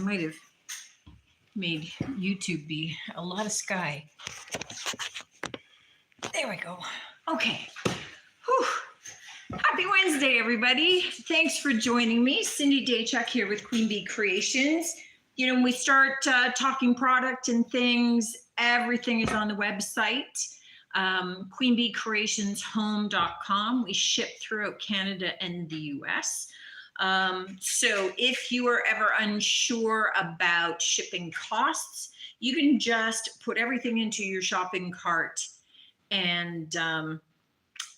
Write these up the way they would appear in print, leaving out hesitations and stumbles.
might have made YouTube be a lot of sky. There we go. Okay. Whew. Happy Wednesday, everybody. Thanks for joining me. Cindy Daychuk here with Queen Bee Creations. You know, when we start talking product and things, everything is on the website, queenbeecreationshome.com. We ship throughout Canada and the US. So if you are ever unsure about shipping costs, you can just put everything into your shopping cart and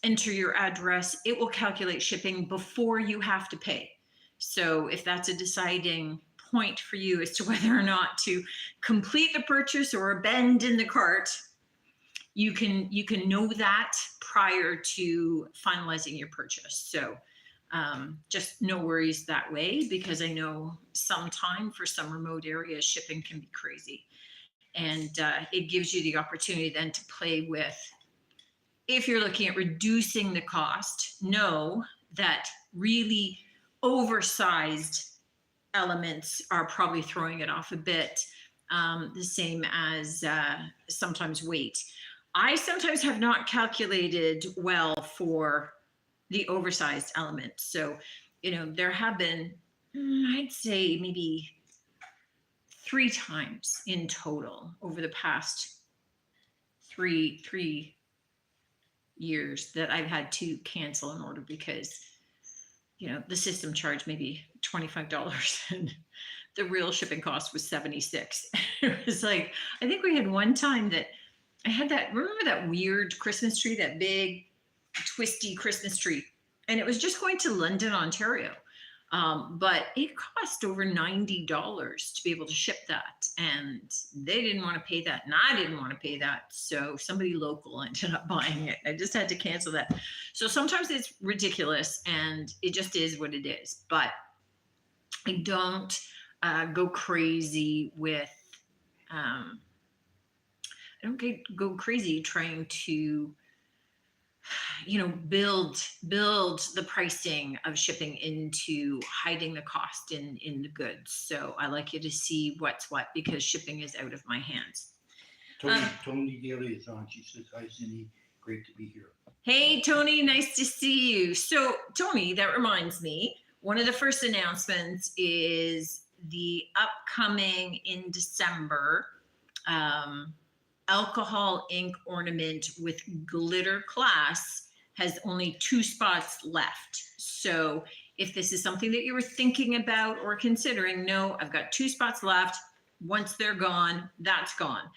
enter your address. It will calculate shipping before you have to pay. So if that's a deciding point for you as to whether or not to complete the purchase or a bend in the cart, you can know that prior to finalizing your purchase. So just no worries that way, because I know sometime for some remote areas, shipping can be crazy. And it gives you the opportunity then to play with, if you're looking at reducing the cost, know that really oversized elements are probably throwing it off a bit, the same as sometimes weight. I sometimes have not calculated well for the oversized elements. So, you know, there have been, I'd say maybe 3 times in total over the past three years that I've had to cancel an order because, you know, the system charged maybe $25 and the real shipping cost was $76. It was like, I think we had one time that I had that, remember that weird Christmas tree, that big twisty Christmas tree, and it was just going to London, Ontario. But it cost over $90 to be able to ship that, and they didn't want to pay that, and I didn't want to pay that. So somebody local ended up buying it. I just had to cancel that. So sometimes it's ridiculous, and it just is what it is. But I don't go crazy with. I don't go crazy trying to, you know, build the pricing of shipping into hiding the cost in the goods. So I like you to see what's what, because shipping is out of my hands. Tony Daly is on. She says, "Hi, Cindy. Great to be here." Hey, Tony. Nice to see you. So, Tony, that reminds me, one of the first announcements is the upcoming in December alcohol ink ornament with glitter class has only 2 spots left. So if this is something that you were thinking about or considering, no, I've got 2 spots left. Once they're gone, that's gone.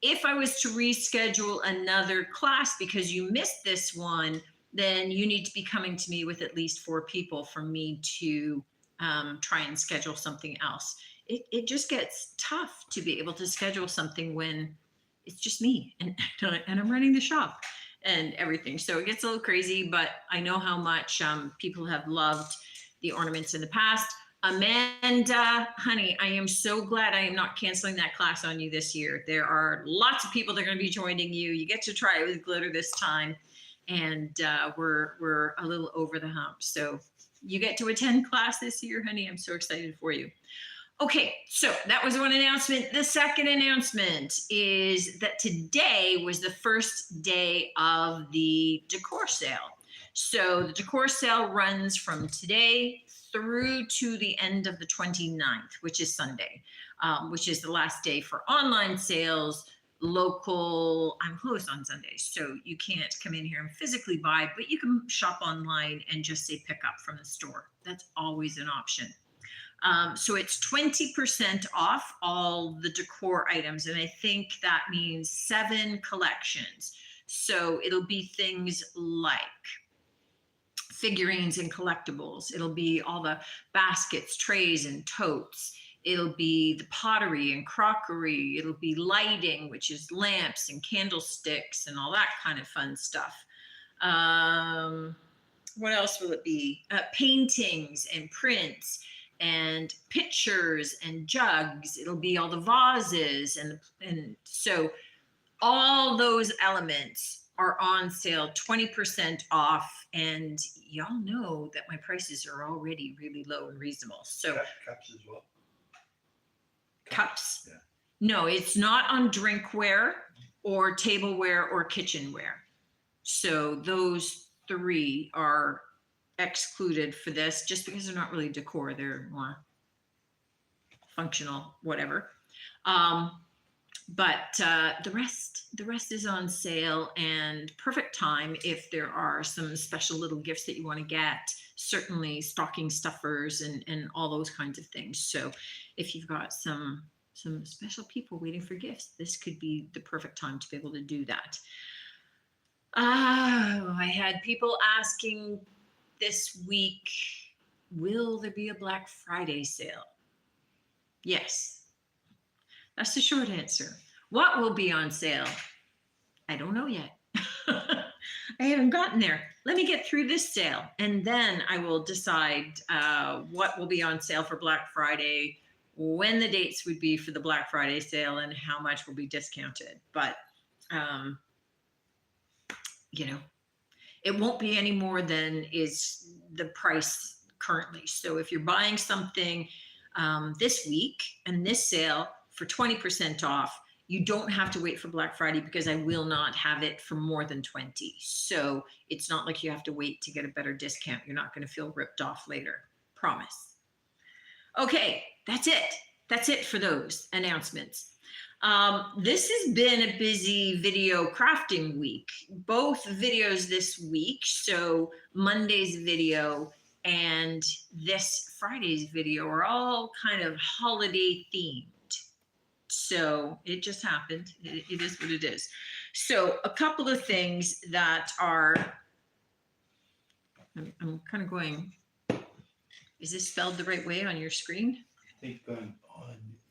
If I was to reschedule another class because you missed this one, then you need to be coming to me with at least 4 people for me to try and schedule something else. It just gets tough to be able to schedule something when it's just me and I'm running the shop and everything. So it gets a little crazy, but I know how much people have loved the ornaments in the past. Amanda, honey, I am so glad I am not canceling that class on you this year. There are lots of people that are going to be joining you. You get to try it with glitter this time, and we're a little over the hump. So you get to attend class this year, honey. I'm so excited for you. Okay, so that was one announcement. The second announcement is that today was the first day of the decor sale. So the decor sale runs from today through to the end of the 29th, which is Sunday, which is the last day for online sales. Local, I'm closed on Sundays, so you can't come in here and physically buy, but you can shop online and just say pick up from the store. That's always an option. So it's 20% off all the decor items. And I think that means 7 collections. So it'll be things like figurines and collectibles. It'll be all the baskets, trays, and totes. It'll be the pottery and crockery. It'll be lighting, which is lamps and candlesticks and all that kind of fun stuff. What else will it be? Paintings and prints and pictures and jugs. It'll be all the vases and so all those elements are on sale, 20% off, and y'all know that my prices are already really low and reasonable. So cups as well. cups. Yeah. No, it's not on drinkware or tableware or kitchenware. So those three are excluded for this just because they're not really decor. They're more functional, whatever. But the rest is on sale, and perfect time if there are some special little gifts that you want to get. Certainly stocking stuffers and all those kinds of things. So if you've got some special people waiting for gifts, this could be the perfect time to be able to do that. I had people asking this week, will there be a Black Friday sale? Yes. That's the short answer. What will be on sale? I don't know yet. I haven't gotten there. Let me get through this sale, and then I will decide what will be on sale for Black Friday, when the dates would be for the Black Friday sale, and how much will be discounted. But, you know, it won't be any more than is the price currently. So if you're buying something this week and this sale for 20% off, you don't have to wait for Black Friday, because I will not have it for more than 20. So it's not like you have to wait to get a better discount. You're not going to feel ripped off later. Promise. Okay, that's it. That's it for those announcements. This has been a busy video crafting week. Both videos this week, so Monday's video and this Friday's video, are all kind of holiday themed. So it just happened. It is what it is. So a couple of things that are, I'm kind of going, is this spelled the right way on your screen? I think on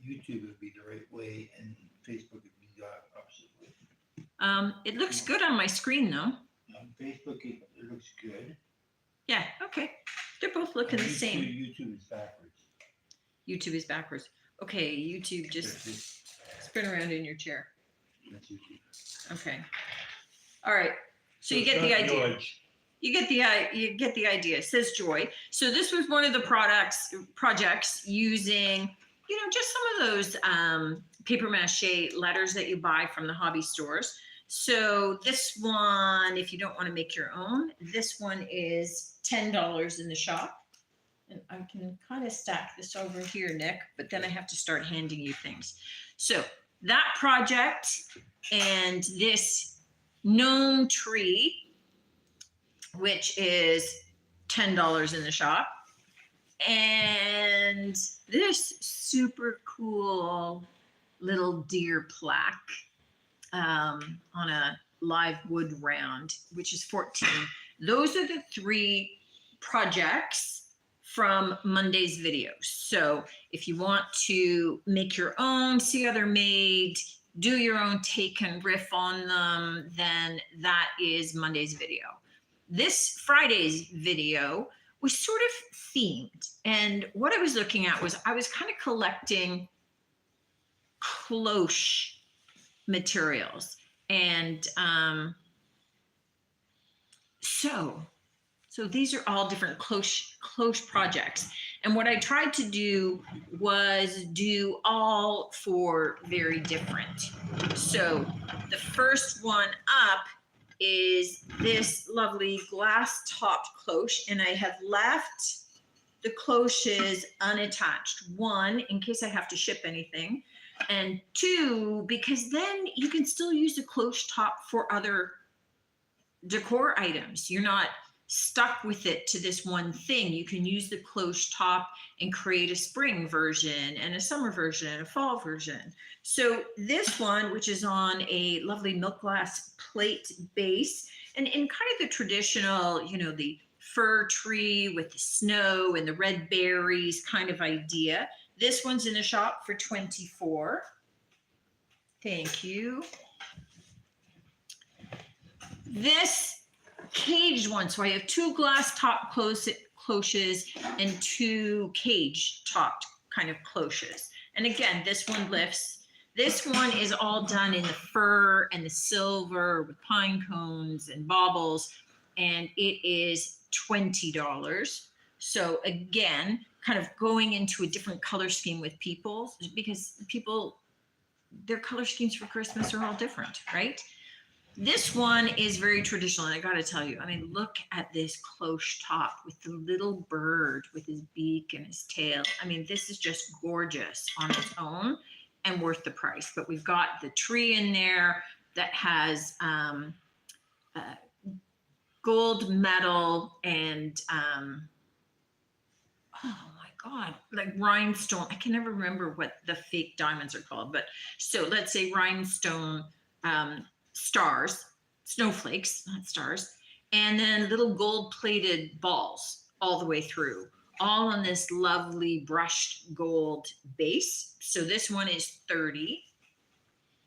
YouTube it'd be the right way, and Facebook would be the opposite way. It looks good on my screen though. On Facebook it looks good. Yeah, okay. They're both looking the same. YouTube is backwards. YouTube is backwards. Okay, YouTube, just spin around in your chair. That's YouTube. Okay. All right. So you it's get the not idea. George. You get the idea, says Joy. So this was one of the projects using, just some of those paper mache letters that you buy from the hobby stores. So this one, if you don't want to make your own, this one is $10 in the shop. And I can kind of stack this over here, Nick, but then I have to start handing you things. So that project and this gnome tree, which is $10 in the shop, and this super cool little deer plaque on a live wood round, which is 14. Those are the three projects from Monday's video. So if you want to make your own, see how they're made, do your own take and riff on them, then that is Monday's video. This Friday's video was sort of themed. And what I was looking at was I was kind of collecting cloche materials. And so these are all different cloche projects. And what I tried to do was do all four very different. So the first one up is this lovely glass topped cloche, and I have left the cloches unattached. One, in case I have to ship anything, and two, because then you can still use the cloche top for other decor items. You're not stuck with it to this one thing. You can use the cloche top and create a spring version and a summer version and a fall version. So this one, which is on a lovely milk glass plate base, and in kind of the traditional, the fir tree with the snow and the red berries kind of idea. This one's in the shop for $24. Thank you. This caged one. So I have two glass top cloches and two cage topped kind of cloches. And again, this one lifts. This one is all done in the fur and the silver with pine cones and baubles. And it is $20. So again, kind of going into a different color scheme with people, because people, their color schemes for Christmas are all different, right? This one is very traditional, and I got to tell you, I mean, look at this cloche top with the little bird with his beak and his tail. I mean, this is just gorgeous on its own and worth the price. But we've got the tree in there that has gold medal and oh my God, like rhinestone. I can never remember what the fake diamonds are called, but so let's say rhinestone stars, snowflakes, not stars, and then little gold plated balls all the way through, all on this lovely brushed gold base. So this one is 30,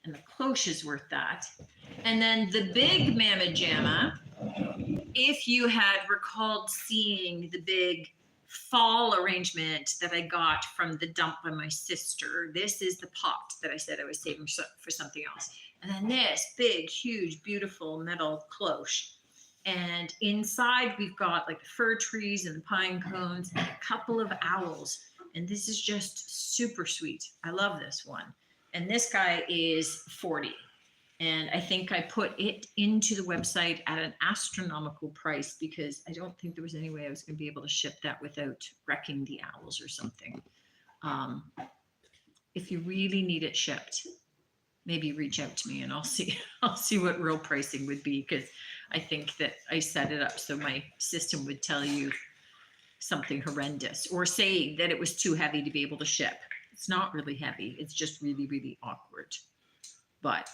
and the cloche is worth that. And then the big Mama Jamma, if you had recalled seeing the big fall arrangement that I got from the dump by my sister, this is the pot that I said I was saving for something else. And then this big, huge, beautiful metal cloche. And inside we've got like the fir trees and the pine cones and a couple of owls. And this is just super sweet. I love this one. And this guy is 40. And I think I put it into the website at an astronomical price because I don't think there was any way I was going to be able to ship that without wrecking the owls or something. If you really need it shipped, maybe reach out to me and I'll see what real pricing would be, because I think that I set it up so my system would tell you something horrendous or say that it was too heavy to be able to ship. It's not really heavy. It's just really, really awkward. But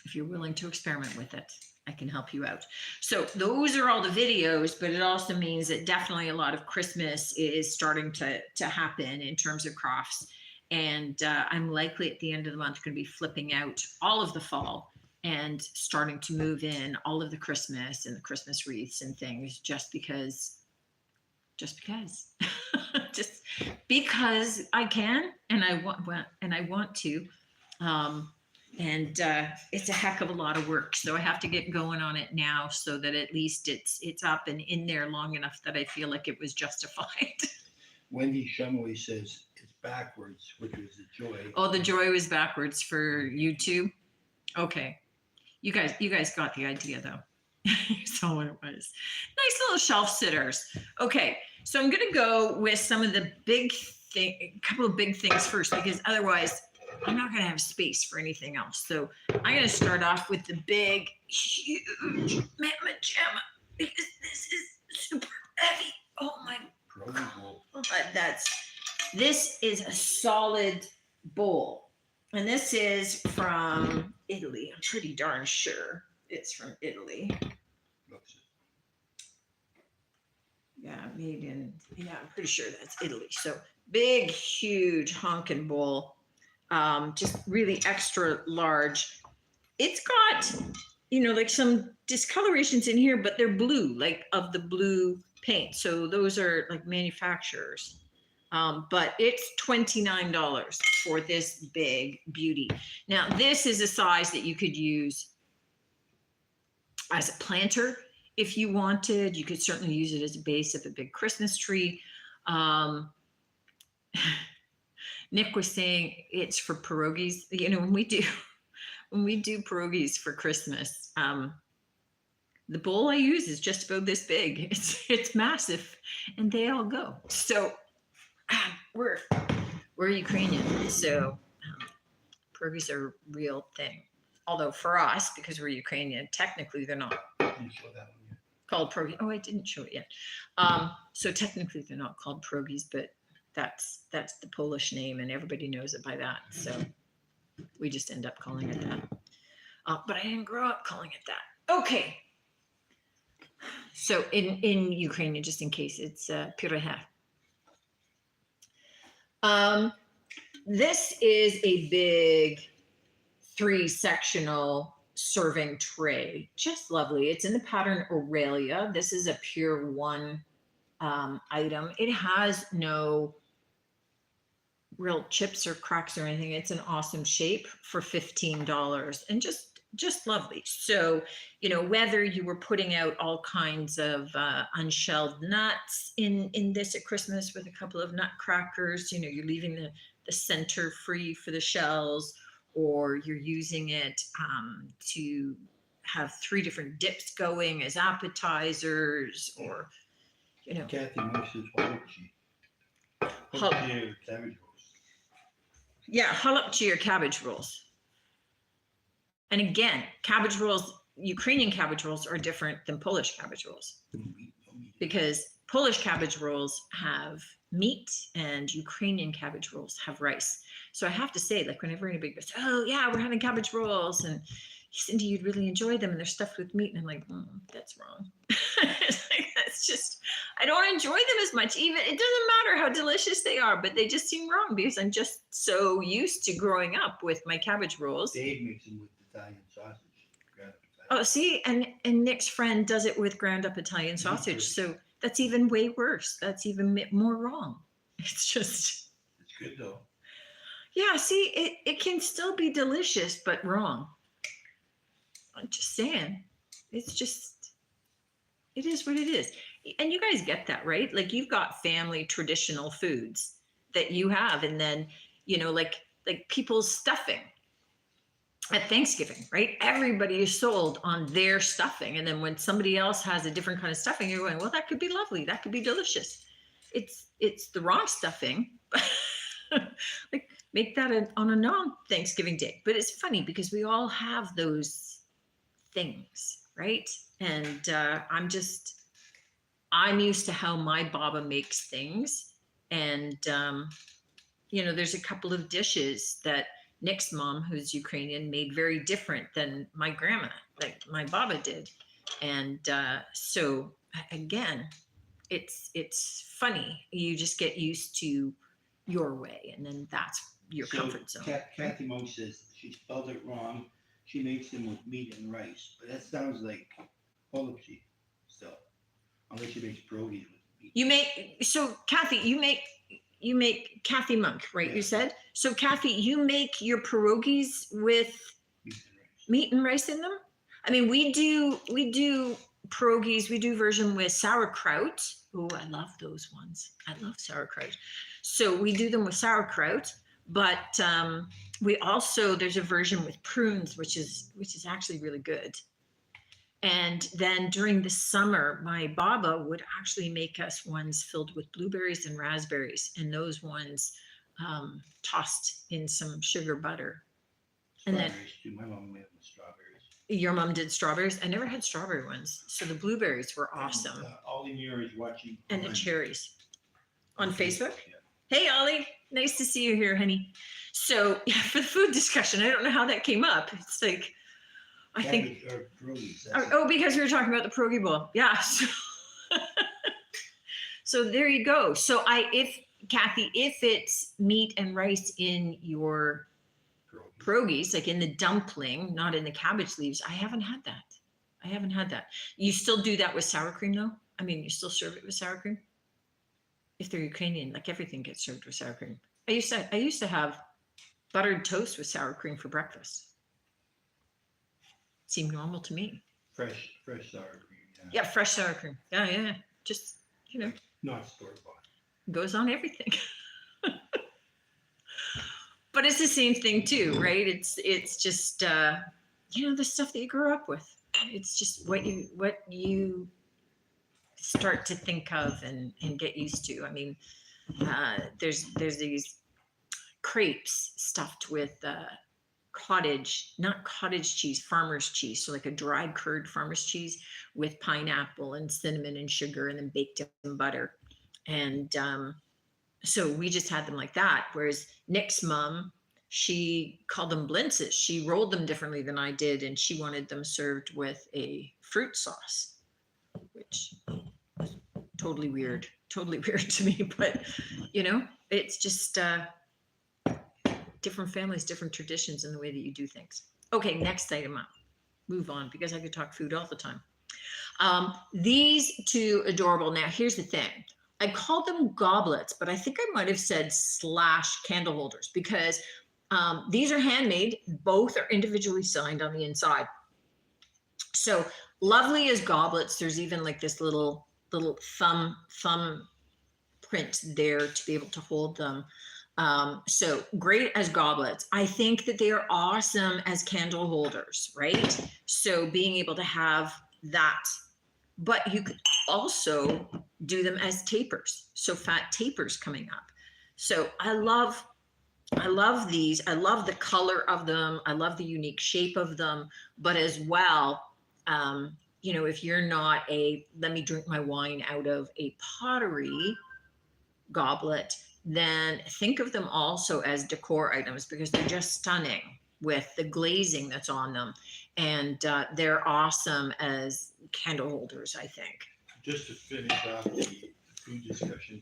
if you're willing to experiment with it, I can help you out. So those are all the videos, but it also means that definitely a lot of Christmas is starting to happen in terms of crafts. And I'm likely at the end of the month going to be flipping out all of the fall and starting to move in all of the Christmas and the Christmas wreaths and things just because just because I can and I want to. It's a heck of a lot of work. So I have to get going on it now so that at least it's up and in there long enough that I feel like it was justified. Wendy Shumway says it's backwards, which was the joy. Oh, the joy was backwards for YouTube. Okay. You guys got the idea though. You saw what it was. Nice little shelf sitters. Okay. So I'm going to go with some of the couple of big things first, because otherwise I'm not going to have space for anything else. So I'm going to start off with the big, huge Mama Jamma, because this is super heavy. Oh my God. This is a solid bowl. And this is from Italy. I'm pretty darn sure it's from Italy. Yeah, I'm pretty sure that's Italy. So big, huge honkin' bowl. Just really extra large. It's got, like some discolorations in here, but they're blue, like of the blue paint. So those are like manufacturers. But it's $29 for this big beauty. Now, this is a size that you could use as a planter if you wanted. You could certainly use it as a base of a big Christmas tree. Nick was saying it's for pierogies. When we do pierogies for Christmas, the bowl I use is just about this big. It's massive, and they all go. So we're Ukrainian, so pierogies are a real thing. Although for us, because we're Ukrainian, technically they're not called pierogies. Oh, I didn't show it yet. So technically they're not called pierogies, but that's the Polish name, and everybody knows it by that. So we just end up calling it that. But I didn't grow up calling it that. Okay. So in Ukrainian, just in case, it's pyreha. This is a big 3-sectional serving tray. Just lovely. It's in the pattern Aurelia. This is a pure one item. It has no real chips or cracks or anything. It's an awesome shape for $15, and just just lovely. So, you know, whether you were putting out all kinds of unshelled nuts in this at Christmas with a couple of nutcrackers, you know, you're leaving the center free for the shells, or you're using it to have 3 different dips going as appetizers, or, you know, Kathy Moses, Waluchi. Hol- Cabbage rolls. yeah, halapchi or cabbage rolls. And again, cabbage rolls, Ukrainian cabbage rolls are different than Polish cabbage rolls, No meat. because Polish cabbage rolls have meat and Ukrainian cabbage rolls have rice. So I have to say, like, whenever anybody goes, oh yeah, we're having cabbage rolls, and Cindy, you'd really enjoy them, and they're stuffed with meat, and I'm like, that's wrong. It's like, that's just, I don't enjoy them as much. Even, it doesn't matter how delicious they are, but they just seem wrong because I'm just so used to growing up with my cabbage rolls. Dave makes them with Italian sausage. Ground up Italian. Oh, see, and Nick's friend does it with ground up Italian sausage. So that's even way worse. That's even more wrong. It's just, It's good though. yeah, see, it can still be delicious, but wrong. I'm just saying, it's just, it is what it is. And you guys get that, right? Like, you've got family traditional foods that you have, and then, you know, like people's stuffing at Thanksgiving, right? Everybody is sold on their stuffing. And then when somebody else has a different kind of stuffing, you're going, well, that could be lovely. That could be delicious. It's the wrong stuffing. Like, make that on a non-Thanksgiving day. But it's funny because we all have those things, right? And I'm used to how my Baba makes things. And, you know, there's a couple of dishes that Nick's mom, who's Ukrainian, made very different than my grandma, like my Baba did. And so again, it's funny. You just get used to your way, and then that's your comfort zone. Kathy Mo says she spelled it wrong. She makes them with meat and rice, but that sounds like holopsy still. Unless she makes pierogies with meat. Kathy, you make Kathy Monk, right? Yeah. You said. So Kathy, you make your pierogies with Meat and rice. meat and rice in them? I mean, we do pierogies, we do version with sauerkraut. Oh, I love those ones. I love sauerkraut. So we do them with sauerkraut, but we also, there's a version with prunes, which is actually really good. And then during the summer, my Baba would actually make us ones filled with blueberries and raspberries, and those ones tossed in some sugar butter. And then Strawberries too. My mom made them with strawberries. your mom did strawberries. I never had strawberry ones. So the blueberries were awesome. And, Ollie Muir is watching. And the cherries on Facebook. Yeah. Hey, Ollie, nice to see you here, honey. So yeah, for the food discussion, I don't know how that came up. It's like, I think, Cabbage or pierogies, that's it. oh, because we were talking about the pierogi bowl. Yeah. So there you go. So Kathy, if it's meat and rice in your Pierogies. pierogies, like in the dumpling, not in the cabbage leaves, I haven't had that. You still do that with sour cream though? I mean, you still serve it with sour cream? If they're Ukrainian, like everything gets served with sour cream. I used to have buttered toast with sour cream for breakfast. Seemed normal to me. Fresh sour cream. Yeah, fresh sour cream. Yeah. Just, you know, Not store bought. goes on everything. But it's the same thing too, right? It's just you know, the stuff that you grew up with. It's just what you start to think of and get used to. I mean, there's these crepes stuffed with not cottage cheese, farmer's cheese. So like a dried curd farmer's cheese with pineapple and cinnamon and sugar, and then baked in butter. And so we just had them like that. Whereas Nick's mom, she called them blintzes. She rolled them differently than I did, and she wanted them served with a fruit sauce, which was totally weird to me. But you know, it's just different families, different traditions in the way that you do things. Okay, next item up. Move on, because I could talk food all the time. These two adorable. Now, here's the thing. I called them goblets, but I think I might have said / candle holders, because These are handmade. Both are individually signed on the inside. So lovely as goblets. There's even like this little thumb print there to be able to hold them. So great as goblets. I think that they are awesome as candle holders, right? So being able to have that, but you could also do them as tapers. So fat tapers coming up. So I love these. I love the color of them. I love the unique shape of them, but as well, you know, if you're not let me drink my wine out of a pottery goblet, then think of them also as decor items because they're just stunning with the glazing that's on them. And they're awesome as candle holders, I think. Just to finish off the food discussion,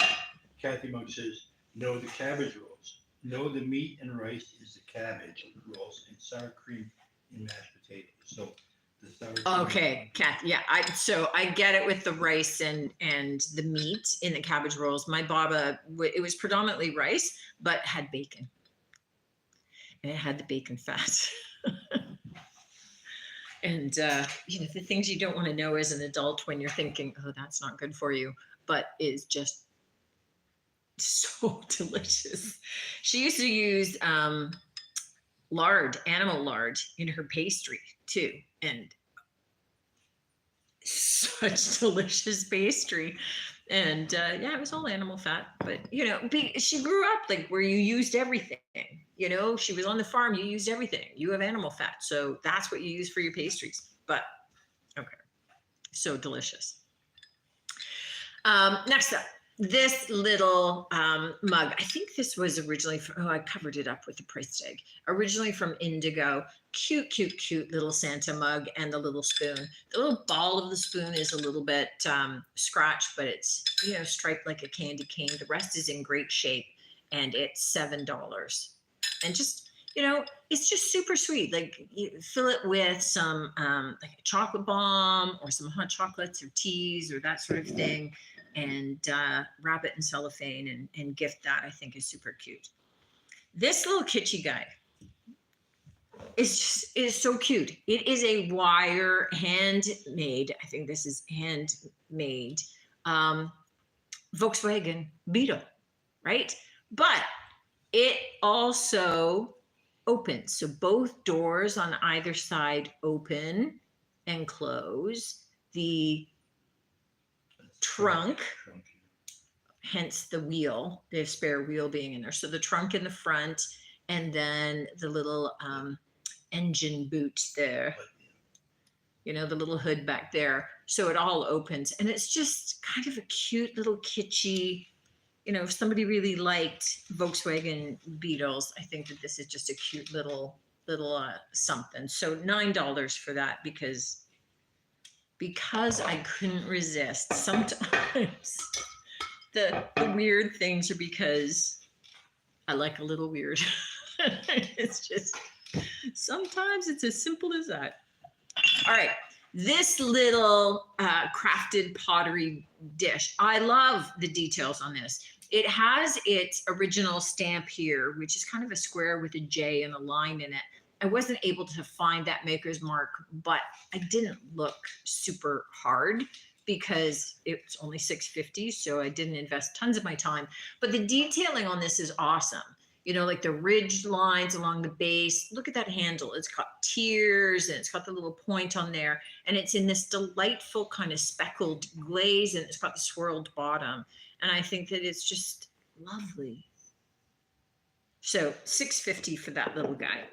Kathy Monk says, no, the cabbage rolls. No, the meat and rice is the cabbage rolls and sour cream and mashed potatoes. So the sour cream. Okay, Kathy. Yeah, I get it with the rice and the meat in the cabbage rolls. My baba, it was predominantly rice, but had bacon, and it had the bacon fat. And you know, the things you don't want to know as an adult when you're thinking, oh, that's not good for you, but is just so delicious. She used to use lard, animal lard, in her pastry too, and such delicious pastry. And yeah, it was all animal fat, but you know, she grew up like where you used everything. You know, she was on the farm, you used everything. You have animal fat, so that's what you use for your pastries. But okay, so delicious. Next up, this little mug. I think this was originally from, I covered it up with the price tag. Originally from Indigo. Cute, cute, cute little Santa mug and the little spoon. The little ball of the spoon is a little bit scratched, but it's, you know, striped like a candy cane. The rest is in great shape, and it's $7. And just, you know, it's just super sweet. Like you fill it with some like a chocolate bomb or some hot chocolates or teas or that sort of thing, and wrap it in cellophane and gift that. I think is super cute. This little kitschy guy is so cute. It is a wire handmade. I think this is handmade Volkswagen Beetle, right? But it also opens. So both doors on either side open and close. The trunk, hence the wheel, the spare wheel being in there. So the trunk in the front, and then the little engine boot there, you know, the little hood back there. So it all opens, and it's just kind of a cute little kitschy, you know, if somebody really liked Volkswagen Beetles, I think that this is just a cute little something. So $9 for that because I couldn't resist. Sometimes the weird things are because I like a little weird. It's just, sometimes it's as simple as that. All right. This little crafted pottery dish. I love the details on this. It has its original stamp here, which is kind of a square with a J and a line in it. I wasn't able to find that maker's mark, but I didn't look super hard because it's only $6.50, so I didn't invest tons of my time. But the detailing on this is awesome. You know, like the ridged lines along the base. Look at that handle. It's got tears and it's got the little point on there. And it's in this delightful kind of speckled glaze, and it's got the swirled bottom. And I think that it's just lovely. So $6.50 for that little guy.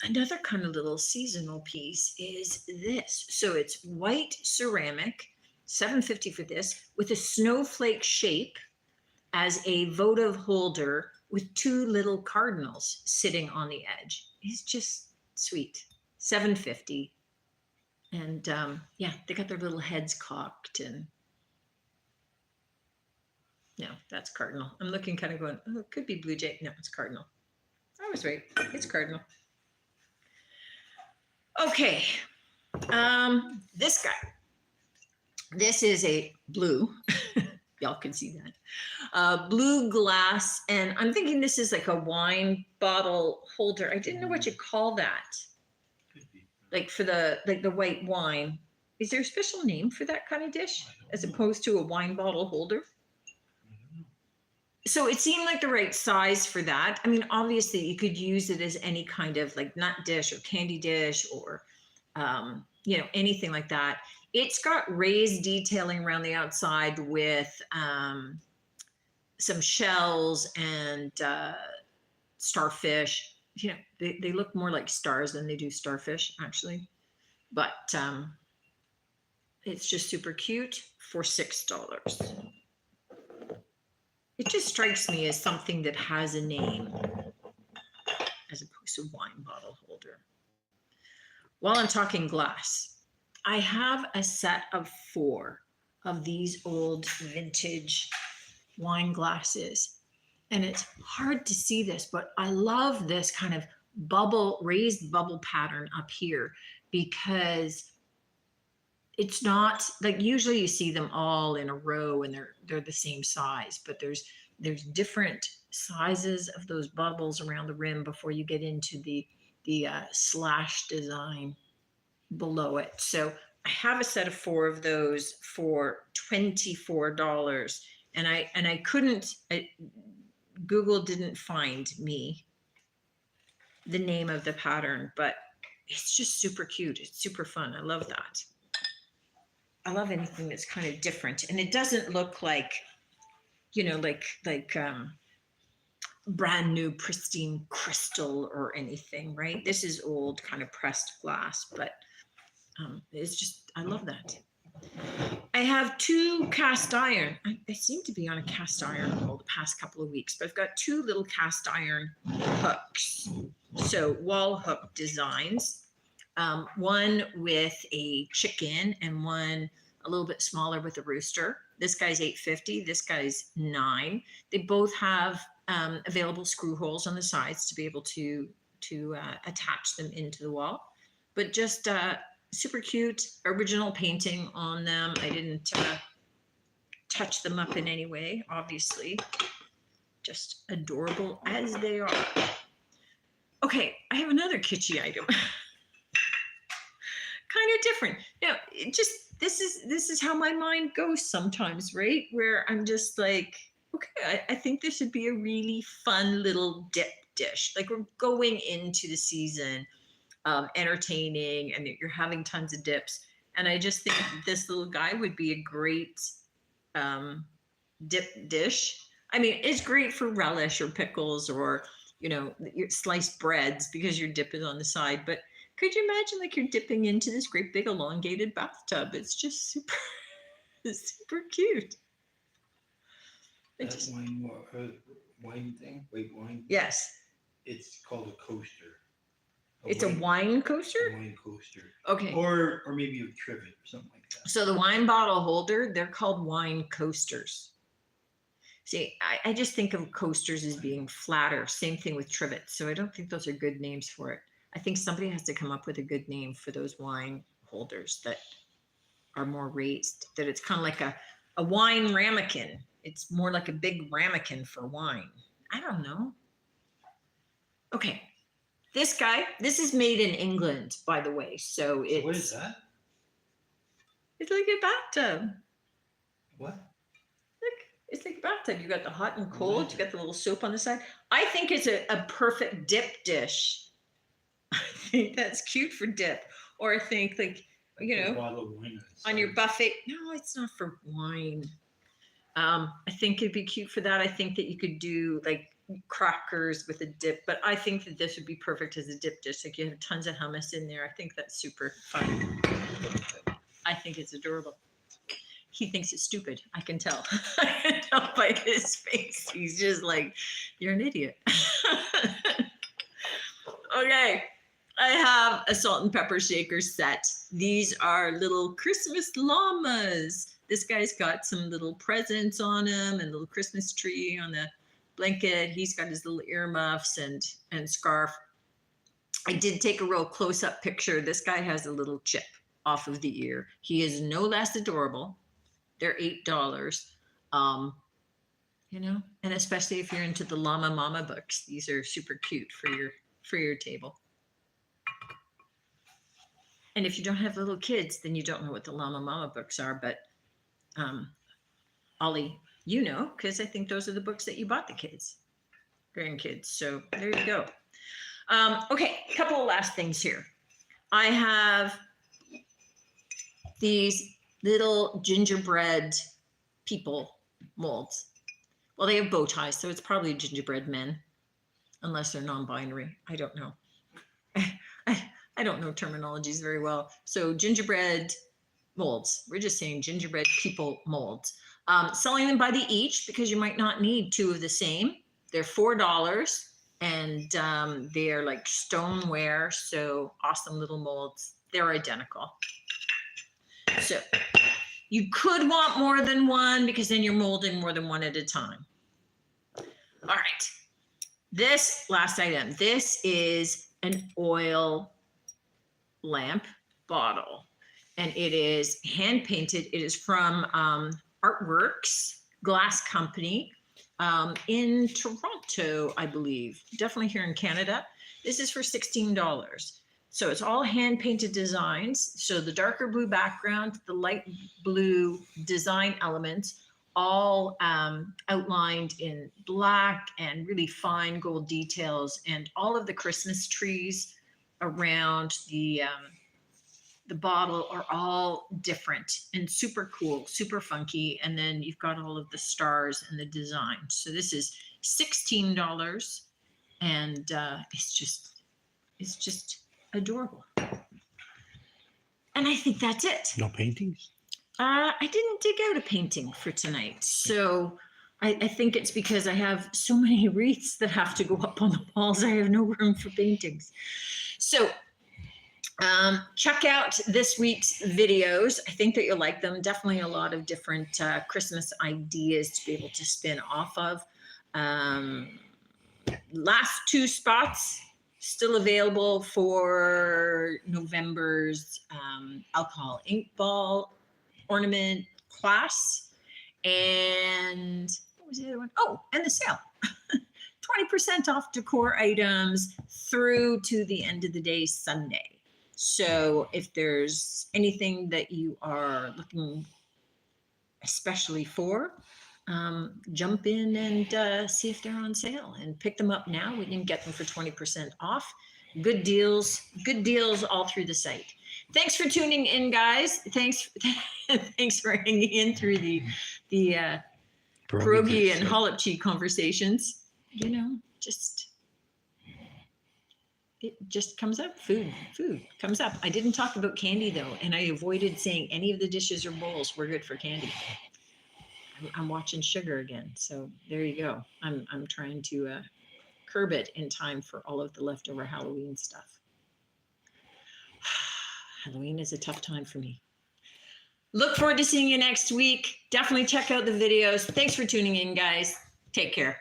Another kind of little seasonal piece is this. So it's white ceramic, $7.50 for this, with a snowflake shape as a votive holder with two little cardinals sitting on the edge. It's just sweet. $7.50. And yeah, they got their little heads cocked, and no, that's cardinal. I'm looking kind of going, oh, it could be blue jay. No, it's cardinal. I was right. It's cardinal. Okay. This guy. This is a blue Y'all can see that. Blue glass, and I'm thinking this is like a wine bottle holder. I didn't know what you call that. Could be. Like for the white wine. Is there a special name for that kind of dish I don't as know. opposed to a wine bottle holder? I don't know. So it seemed like the right size for that. I mean, obviously you could use it as any kind of like nut dish or candy dish or anything like that. It's got raised detailing around the outside with some shells and starfish. They look more like stars than they do starfish, actually. But it's just super cute for $6. It just strikes me as something that has a name as opposed to wine bottle holder. While I'm talking glass, I have a set of 4 of these old vintage wine glasses. And it's hard to see this, but I love this kind of raised bubble pattern up here because it's not like usually you see them all in a row and they're the same size, but there's different sizes of those bubbles around the rim before you get into the slash design below it. So I have a set of 4 of those for $24, and I couldn't. Google didn't find me the name of the pattern, but it's just super cute. It's super fun. I love that. I love anything that's kind of different, and it doesn't look like, like brand new pristine crystal or anything, right? This is old kind of pressed glass, but it's just, I love that. I have 2 cast iron. I seem to be on a cast iron all the past couple of weeks, but I've got 2 little cast iron hooks. So wall hook designs. One with a chicken and one a little bit smaller with a rooster. This guy's $8.50. This guy's $9. They both have available screw holes on the sides to be able to attach them into the wall. But just super cute, original painting on them. I didn't touch them up in any way, obviously. Just adorable as they are. Okay, I have another kitschy item. Kind of different. This is how my mind goes sometimes, right? Where I'm just like, okay, I think this would be a really fun little dip dish. Like we're going into the season, entertaining, and you're having tons of dips. And I just think this little guy would be a great dip dish. I mean, it's great for relish or pickles or, your sliced breads because your dip is on the side. But could you imagine like you're dipping into this great big elongated bathtub? It's just super, super cute. That wine thing, white wine. Yes. It's called a coaster. It's a wine coaster? A wine coaster. Okay. Or maybe a trivet or something like that. So the wine bottle holder, they're called wine coasters. See, I just think of coasters as being flatter. Same thing with trivets. So I don't think those are good names for it. I think somebody has to come up with a good name for those wine holders that are more raised, that it's kind of like a wine ramekin. It's more like a big ramekin for wine. I don't know. Okay. This is made in England, by the way. So it's. What is that? It's like a bathtub. What? Look, it's like a bathtub. You got the hot and cold. You got the little soap on the side. I think it's a perfect dip dish. I think that's cute for dip. Or I think like, A bottle of wine on your buffet. No, it's not for wine. I think it'd be cute for that. I think that you could do like crackers with a dip, but I think that this would be perfect as a dip dish. Like you have tons of hummus in there. I think that's super fun. I think it's adorable. He thinks it's stupid. I can tell. I can tell by his face. He's just like, you're an idiot. Okay. I have a salt and pepper shaker set. These are little Christmas llamas. This guy's got some little presents on him and a little Christmas tree on the blanket. He's got his little earmuffs and scarf. I did take a real close-up picture. This guy has a little chip off of the ear. He is no less adorable. They're $8. You know, and especially if you're into the Llama Mama books, these are super cute for your table. And if you don't have little kids, then you don't know what the Llama Mama books are. But Ollie, you know, because I think those are the books that you bought the kids, grandkids. So there you go. Okay, a couple of last things here. I have these little gingerbread people molds. Well, they have bow ties, so it's probably gingerbread men, unless they're non-binary. I don't know. I don't know terminologies very well. So gingerbread molds. We're just saying gingerbread people molds. Selling them by the each because you might not need two of the same. They're $4 and they are like stoneware. So awesome little molds. They're identical. So you could want more than one because then you're molding more than one at a time. All right. This last item, this is an oil lamp bottle and it is hand painted. It is from Artworks Glass Company in Toronto, I believe, definitely here in Canada. This is for $16. So it's all hand painted designs. So the darker blue background, the light blue design elements, all outlined in black and really fine gold details, and all of the Christmas trees around the bottle are all different and super cool, super funky. And then you've got all of the stars and the design. So this is $16 and it's just adorable. And I think that's it. No paintings? I didn't dig out a painting for tonight. So I think it's because I have so many wreaths that have to go up on the walls. I have no room for paintings. So check out this week's videos. I think that you'll like them. Definitely a lot of different Christmas ideas to be able to spin off of. Last 2 spots still available for November's alcohol ink ball ornament class. And what was the other one? Oh, and the sale. 20% off decor items through to the end of the day Sunday. So if there's anything that you are looking especially for, jump in and see if they're on sale and pick them up now. We can get them for 20% off. Good deals all through the site. Thanks for tuning in, guys. Thanks for hanging in through the pierogi and halapchi conversations. You know, it just comes up. Food comes up. I didn't talk about candy though, and I avoided saying any of the dishes or bowls were good for candy. I'm watching sugar again, so there you go. I'm trying to curb it in time for all of the leftover Halloween stuff. Halloween is a tough time for me. Look forward to seeing you next week. Definitely check out the videos. Thanks for tuning in, guys. Take care.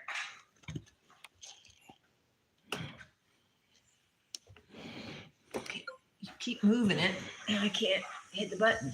Okay, you keep moving it, and I can't hit the button.